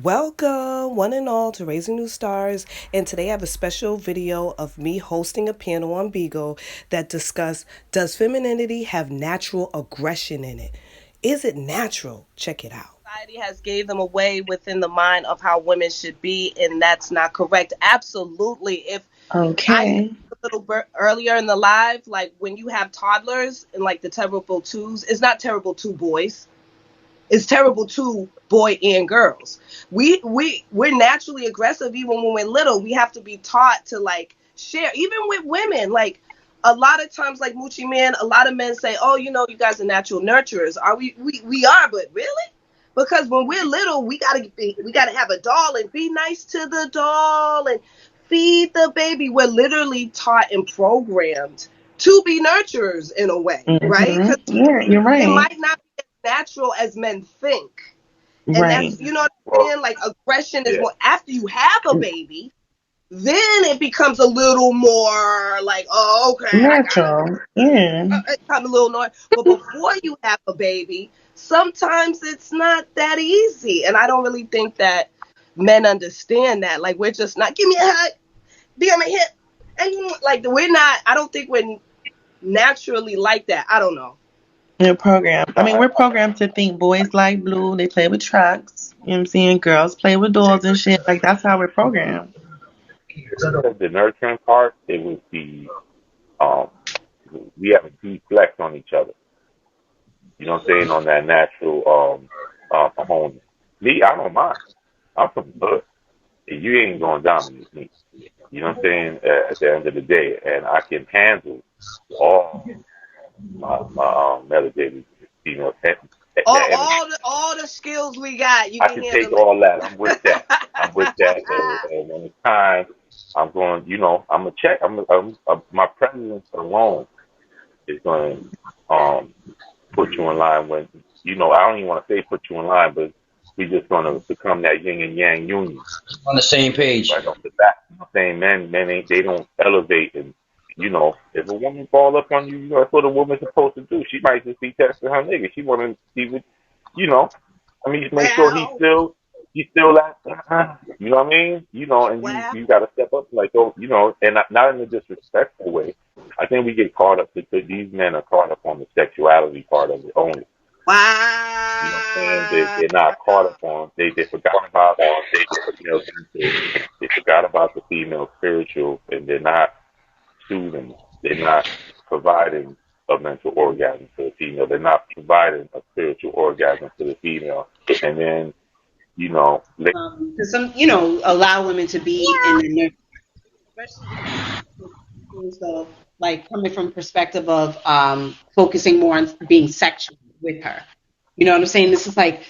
Welcome, one and all, to Raising New Stars. And today I have a special video of me hosting a panel on BIGO that discuss, does femininity have natural aggression in it? Is it natural? Check it out. Society has gave them away within the mind of how women should be, and that's not correct. Absolutely. If I said Okay. a little bit earlier in the live, like when you have toddlers and like the terrible twos, it's not terrible two boys. It's terrible too, boy and girls. We're naturally aggressive even when we're little. We have to be taught to like share, even with women. Like a lot of times, like Moochie Man, a lot of men say, "Oh, you guys are natural nurturers." Are we are, but really? Because when we're little, we gotta have a doll and be nice to the doll and feed the baby. We're literally taught and programmed to be nurturers in a way, right? Because Yeah, you're it right. might not be as natural as men think. And Right. that's, you know what I'm Well, saying? Like aggression is yeah, more after you have a baby, then it becomes a little more like, oh, okay, I gotta, Natural. Yeah. it's kind of a little annoying. But before you have a baby, sometimes it's not that easy. And I don't really think that men understand that. Like, we're just not, give me a hug, be on my hip. And like, we're not, I don't think we're naturally like that. I don't know. You're programmed. I no, mean, we're programmed to think boys like blue, they play with trucks. You know what I'm saying? Girls play with dolls and shit. Like, that's how we're programmed. the nurturing part, it was um, we have a deep flex on each other. You know what I'm saying? On that natural hormone. Me, I don't mind. I'm from the hood. You ain't gonna dominate me. You know what I'm saying? At the end of the day, and I can handle all my melanated female All, that energy. all the all the skills we got, you I can can take handle it. all that. I'm with that. I'm with that. And when it's time, I'm going. I'm a check. My presence alone is going to put you in line. When I don't even want to say put you in line, but we just going to become that yin and yang union On the same page. right off the bat. You know, saying men ain't they don't elevate and. If a woman fall up on you, that's what a woman's supposed to do. She might just be texting her nigga. She want to see what, you know, I mean, just make sure Wow. he's still at, you know what I mean? And Wow. you got to step up like, oh, and not in a disrespectful way. I think we get caught up because these men are caught up on the sexuality part of it only. You know what I'm saying? Wow. They're not caught up on, they forgot about the female sensitive. They forgot about the female spiritual, and they're not soothing. They're not providing a mental orgasm to the female. They're not providing a spiritual orgasm to the female. And then, let To allow women to be in the nurture, especially in terms of like coming from perspective of focusing more on being sexual with her. You know what I'm saying? This is like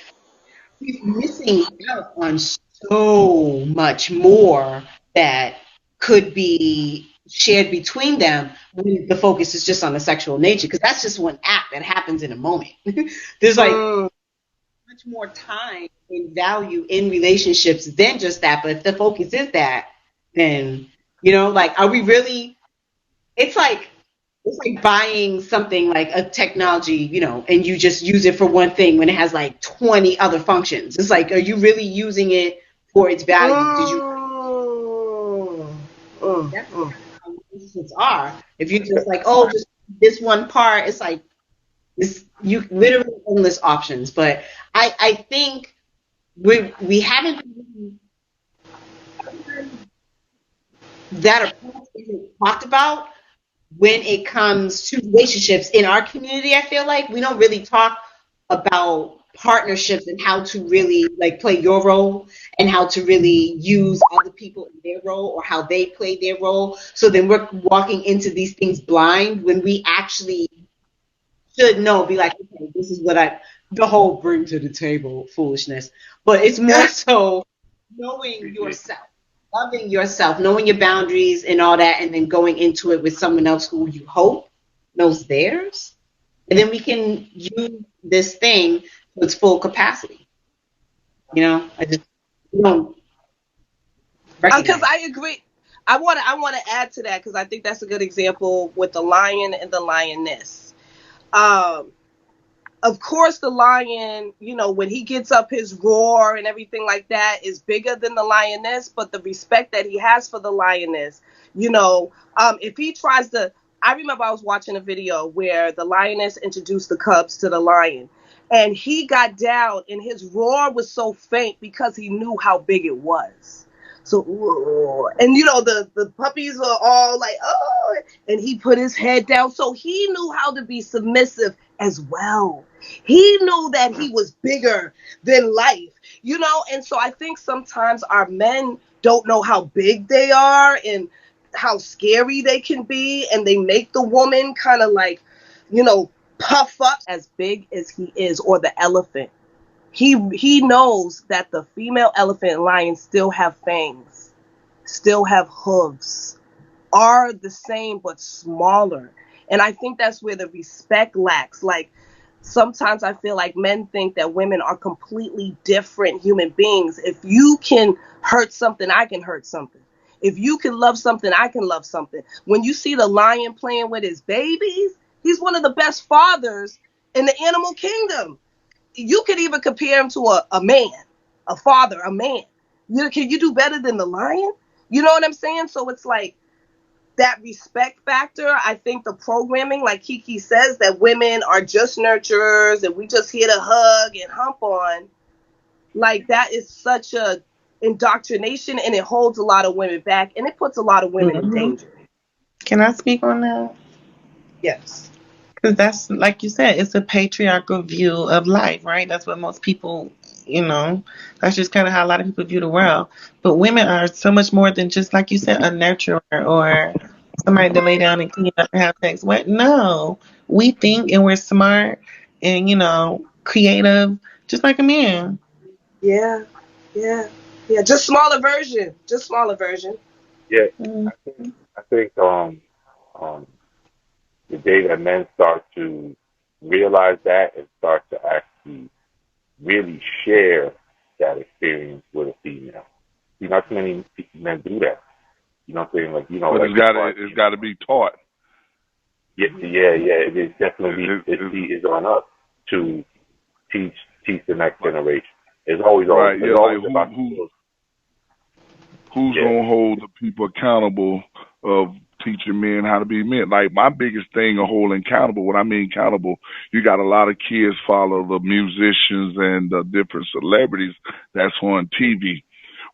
she's missing out on so much more that could be shared between them when the focus is just on the sexual nature, because that's just one act that happens in a moment. There's like Mm. much more time and value in relationships than just that. But if the focus is that, then like, are we really? It's like buying something like a technology, and you just use it for one thing when it has like 20 other functions. It's like, are you really using it for its value? Did you? Mm. Mm. That's Mm. kind of how relationships are. If you just like, oh, just this one part, it's like this. You literally endless options. But I think we haven't that approach isn't talked about when it comes to relationships in our community. I feel like we don't really talk about partnerships and how to really like play your role and how to really use other people in their role or how they play their role. So then we're walking into these things blind when we actually should know, be like, okay, this is what I, the whole bring to the table foolishness. But it's more so knowing yourself, loving yourself, knowing your boundaries and all that, and then going into it with someone else who you hope knows theirs. And then we can use this thing to its full capacity. I just don't Because recognize. I agree. I want to add to that because I think that's a good example with the lion and the lioness. Um, of course the lion, when he gets up, his roar and everything like that is bigger than the lioness, but the respect that he has for the lioness, if he tries to, I remember I was watching a video where the lioness introduced the cubs to the lion, and he got down and his roar was so faint because he knew how big it was. So, and the puppies were all like, oh, and he put his head down. So he knew how to be submissive as well. He knew that he was bigger than life, and so I think sometimes our men don't know how big they are and how scary they can be, and they make the woman kind of like, puff up as big as he is, or the elephant. He knows that the female elephant and lion still have fangs, still have hooves, are the same but smaller. And I think that's where the respect lacks. Like, sometimes I feel like men think that women are completely different human beings. If you can hurt something, I can hurt something. If you can love something, I can love something. When you see the lion playing with his babies, he's one of the best fathers in the animal kingdom. You could even compare him to a man, a father, a man. Can you do better than the lion? You know what I'm saying? So it's like, that respect factor. I think the programming, like Kiki says, that women are just nurturers and we just here to hug and hump on, like, that is such a indoctrination, and it holds a lot of women back, and it puts a lot of women in Mm-hmm. danger. Can I speak on that? Yes. Because that's, like you said, it's a patriarchal view of life, right? That's what most people, that's just kind of how a lot of people view the world. But women are so much more than just, like you said, a nurturer or somebody to lay down and clean up and have sex. What? No. We think and we're smart and, creative, just like a man. Yeah. Yeah. Yeah. Just smaller version. Just smaller version. Yeah, Mm. I think um, the day that men start to realize that and start to actually really share that experience with a female. Not many men do that. You know what I'm saying? But Like as far as it's got to be taught. yeah, yeah, yeah. It is definitely It's is on us to teach the next generation. It's always right. Yeah, like about the children. who's Yeah, gonna hold the people accountable of teaching men how to be men? Like my biggest thing of holding accountable, what I mean accountable, you got a lot of kids follow the musicians and the different celebrities that's on TV.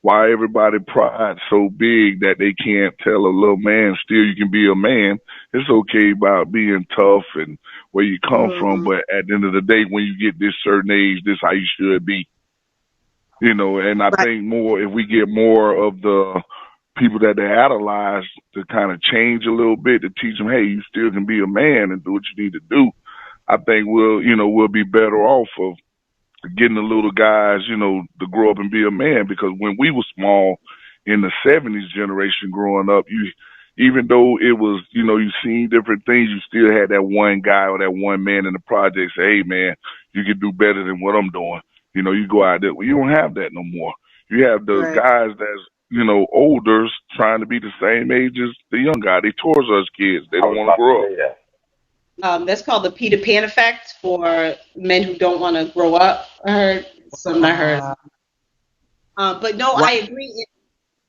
Why everybody pride so big that they can't tell a little man still you can be a man. It's okay about being tough and where you come from, Mm-hmm. but at the end of the day, when you get this certain age, this how you should be. And I Right. think more if we get more of the people that they idolize to kind of change a little bit to teach them, hey, you still can be a man and do what you need to do. I think we'll be better off of getting the little guys, to grow up and be a man. Because when we were small in the '70s generation growing up, even though it was, you seen different things, you still had that one guy or that one man in the project say, hey man, you can do better than what I'm doing. You go out there. Well, you don't have that no more. You have the Right. guys that's, older trying to be the same age as the young guy. They towards us kids. They I don't was want to about to grow up. say that. That's called the Peter Pan effect for men who don't want to grow up. I heard some. I heard. Wow. But no, Wow. I agree.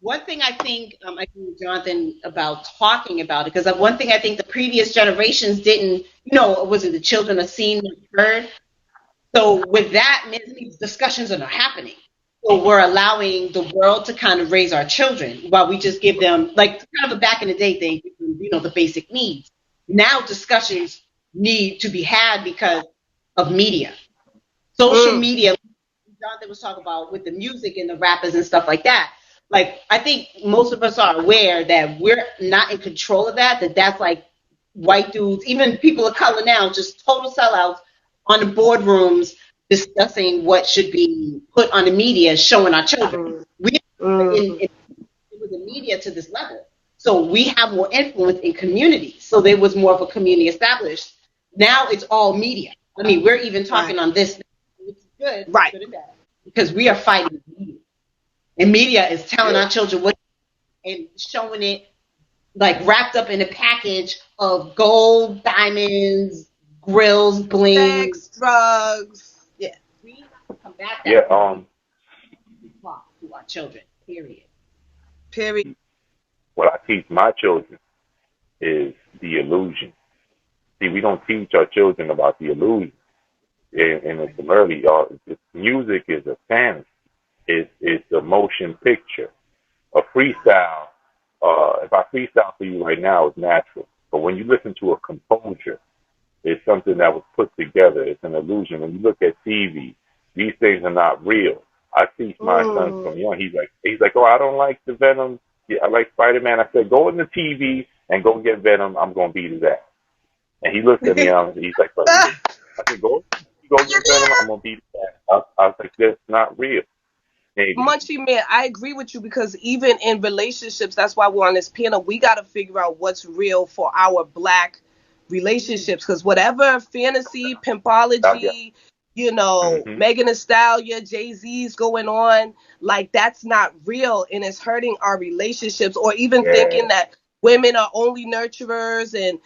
One thing I think I agree with Jonathan about talking about it, because one thing I think the previous generations didn't, was it the children of seen and heard? So with that, these discussions are not happening. So we're allowing the world to kind of raise our children while we just give them, like, kind of a back in the day thing, the basic needs. Now discussions need to be had because of media. Social Mm. media, Jonathan was talking about with the music and the rappers and stuff like that. Like, I think most of us are aware that we're not in control of that, that's like white dudes, even people of color now, just total sellouts on the boardrooms discussing what should be put on the media, showing our children. Mm. We Mm. with the media to this level. So we have more influence in communities. So there was more of a community established. Now it's all media. I mean, we're even Right. talking on this, which is good, Right. good and bad, because we are fighting media. And media is telling Yeah, our children what and showing it like wrapped up in a package of gold, diamonds, grills, bling. sex, drugs. Yeah. We combat Yeah. that from to our children. Period. Period. What I teach my children is the illusion. See, we don't teach our children about the illusion, and it's early. Music is a fantasy. It's a motion picture. A freestyle. If I freestyle for you right now, it's natural. But when you listen to a composer, it's something that was put together. It's an illusion. When you look at TV, these things are not real. I teach my son from Mm. young. He's like, oh, I don't like the Venom. Yeah, I like Spider-Man. I said, go in the TV and go get Venom. I'm gonna beat his ass. And he looked at me and he's like, but really? I said, go get Venom. I'm gonna beat his ass. I was like, that's not real. Maybe. Munchie man, I agree with you because even in relationships, that's why we're on this panel. We got to figure out what's real for our black relationships because whatever fantasy, Yeah. pimpology, Mm-hmm. Megan Thee Stallion, Jay Z's going on, like that's not real and it's hurting our relationships. Or even Yeah. thinking that women are only nurturers and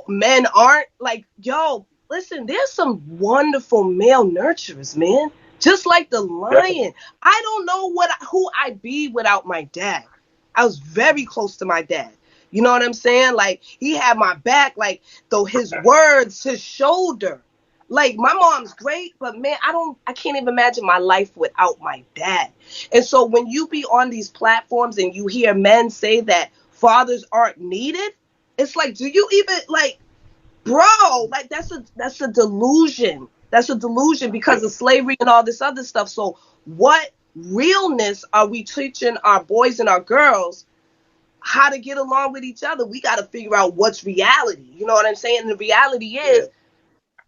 men aren't. Like, yo, listen, there's some wonderful male nurturers, man. Just like the Definitely. lion. I don't know who I'd be without my dad. I was very close to my dad. You know what I'm saying? Like he had my back, like though his words, his shoulder. Like my mom's great, but man, I can't even imagine my life without my dad. And so when you be on these platforms and you hear men say that fathers aren't needed, it's like, do you even like bro, like that's a delusion. That's a delusion because of slavery and all this other stuff. So what realness are we teaching our boys and our girls how to get along with each other? We got to figure out what's reality. You know what I'm saying? And the reality Yeah. is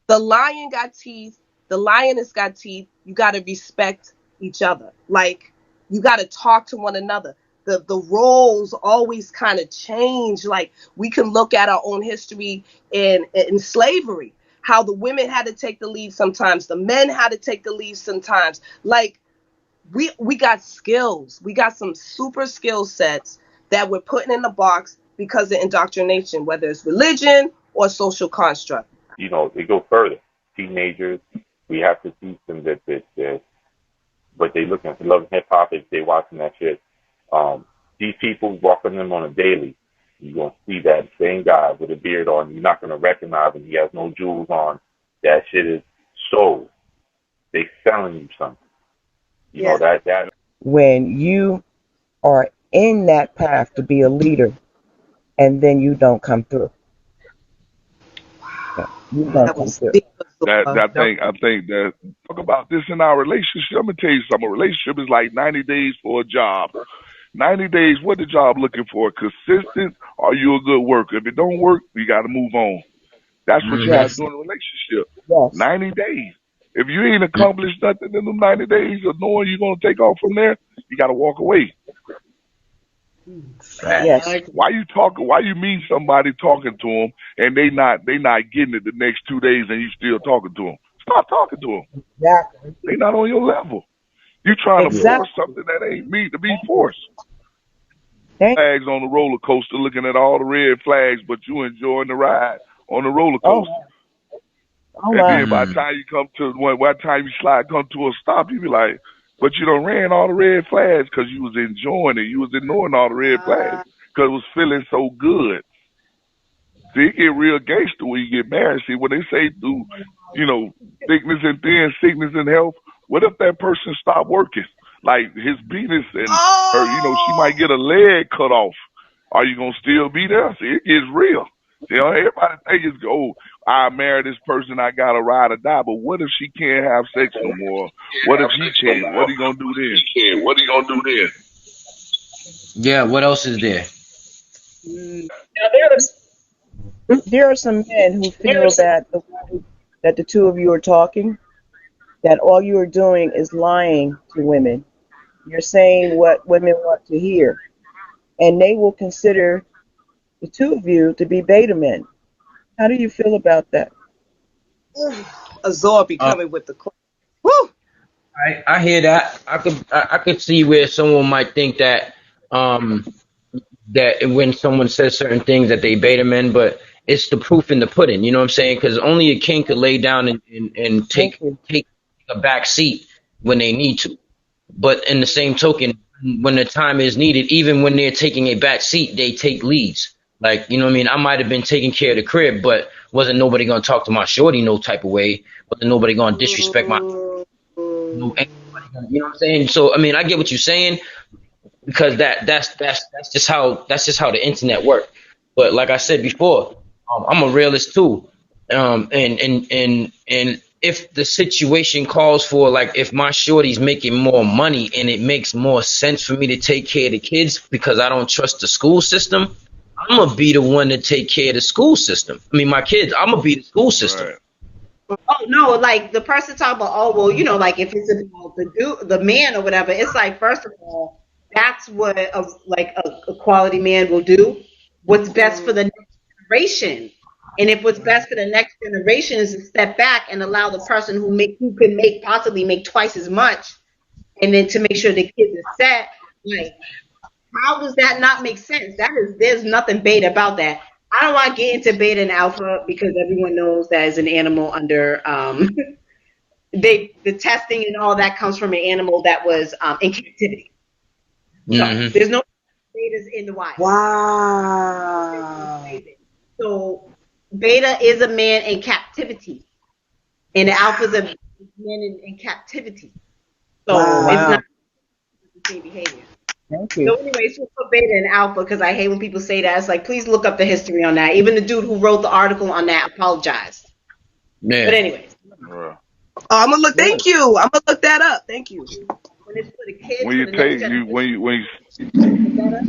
the lion got teeth, the lioness got teeth. You got to respect each other. Like you got to talk to one another. The roles always kind of change. Like we can look at our own history in slavery, how the women had to take the lead sometimes, the men had to take the lead sometimes. Like we got skills, we got some super skill sets that we're putting in the box because of indoctrination, whether it's religion or social construct. They go further. Teenagers, we have to teach them that but they looking for love and hip hop if they watching that shit. These people walking them on a daily, you're gonna see that same guy with a beard on. You're not gonna recognize him. He has no jewels on. That shit is sold. They selling you something. Yeah. That When you are in that path to be a leader and then you don't come through. Yeah, you don't That come was through. deep. I think that talk about this in our relationship. I'm gonna tell you something. A relationship is like 90 days for a job. 90 days, what the job looking for? Consistent? Are you a good worker? If it don't work, you got to move on. That's what you got to Yes, do in a relationship. yes. 90 days. If you ain't accomplished nothing in them 90 days or knowing you're going to take off from there, you got to walk away. Yes. Why you talking? Why you meet somebody talking to them and they not getting it the next 2 days and you still talking to them? Stop talking to them. Exactly. They not on your level. You trying to force Exactly. something that ain't meant to be forced. Thank Flags on the roller coaster, looking at all the red flags, but you enjoying the ride on the roller Oh, coaster. oh And my. then by the time you come to by the time you come to a stop, you be like, but you done ran all the red flags because you was enjoying it. You was ignoring all the red flags because it was feeling so good. See, it get real gangster when you get married. See, when they say through, thickness and thin, sickness and health, what if that person stop working? Like his penis and her, she Oh, might get a leg cut off. Are you gonna still be there? See, it gets real. Everybody think it's I married this person, I gotta ride or die. But what if she can't have sex no more? What if he can't? What are you gonna do then? Yeah, what else is there? Now there's There are some men who feel that the two of you are talking, that all you are doing is lying to women. You're saying what women want to hear, and they will consider the two of you to be beta men. How do you feel about that? Azor be Um, coming with the woo. I hear that. I could see where someone might think that um that when someone says certain things that they beta men, but it's the proof in the pudding. You know what I'm saying? Because only a king could lay down and Thank you. take a back seat when they need to. But in the same token, when the time is needed, even when they're taking a back seat, they take leads. Like, you know what I mean? I might have been taking care of the crib, but wasn't nobody gonna talk to my shorty no type of way. Wasn't nobody gonna disrespect my no ain't nobody gonna, you know what I'm saying? So I mean I get what you're saying, because that's just how the internet works. But like I said before, I'm a realist too, and if the situation calls for, like, if my shorty's making more money and it makes more sense for me to take care of the kids because I don't trust the school system, I'm gonna be the one to take care of the school system. I mean, my kids. I'm gonna be the school system. Right. Oh no, like the person talking about, oh well, like if it's about the man or whatever, it's like, first of all, that's what a quality man will do. What's best for the next generation, and if what's best for the next generation is to step back and allow the person who can possibly make twice as much, and then to make sure the kids are set, like, how does that not make sense? There's nothing beta about that. I don't want to get into beta and alpha because everyone knows that is an animal under the testing and all that comes from an animal that was in captivity. So Mm-hmm. there's no betas in the wild. Wow. So beta is a man in captivity, and the alpha is a man in captivity. So it's Wow. not the same behavior. Thank you. So anyways, we'll put beta and alpha because I hate when people say that. It's like, please look up the history on that. Even the dude who wrote the article on that apologized. But Yeah. anyways, Right. Oh, I'm gonna look. Good. Thank you. I'm gonna look that up. Thank you. when it's for the kids, When for you the next take you generation, when you better.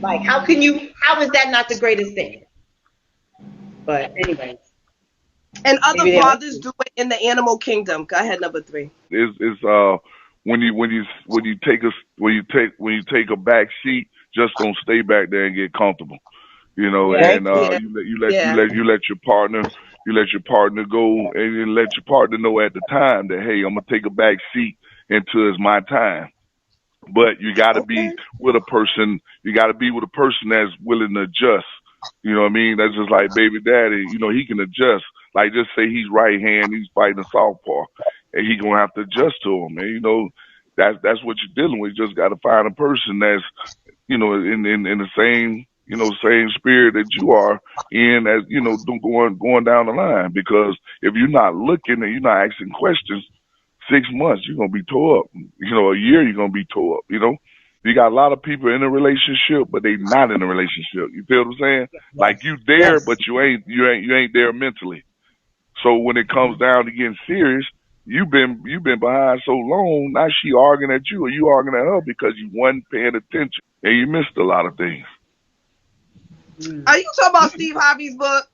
Like, how is that not the greatest thing? But anyways, And other maybe they like fathers you. do it in the animal kingdom. Go ahead, number 3. is when you take a back seat, just don't stay back there and get comfortable. Yeah. Thank And you. Yeah, yeah. you let your partner go, and you let your partner know at the time that, hey, I'm gonna take a back seat until it's my time. But you got to be Okay. with a person. You got to be with a person that's willing to adjust. You know what I mean? That's just like baby daddy. He can adjust. Like, just say he's right hand, he's fighting a southpaw, and he gonna have to adjust to him. And that's what you're dealing with. You just got to find a person that's in the same same spirit that you are in, as going down the line. Because if you're not looking and you're not asking questions, 6 months you're gonna be tore up. A year you're gonna be tore up. You got a lot of people in a relationship, but they not in a relationship. You feel what I'm saying? Like, Yes. you there, but Yes. you ain't there mentally. So when it comes down to getting serious, you've been behind so long. Now she arguing at you, or you arguing at her because you wasn't paying attention and you missed a lot of things. Are you talking about Steve Harvey's book?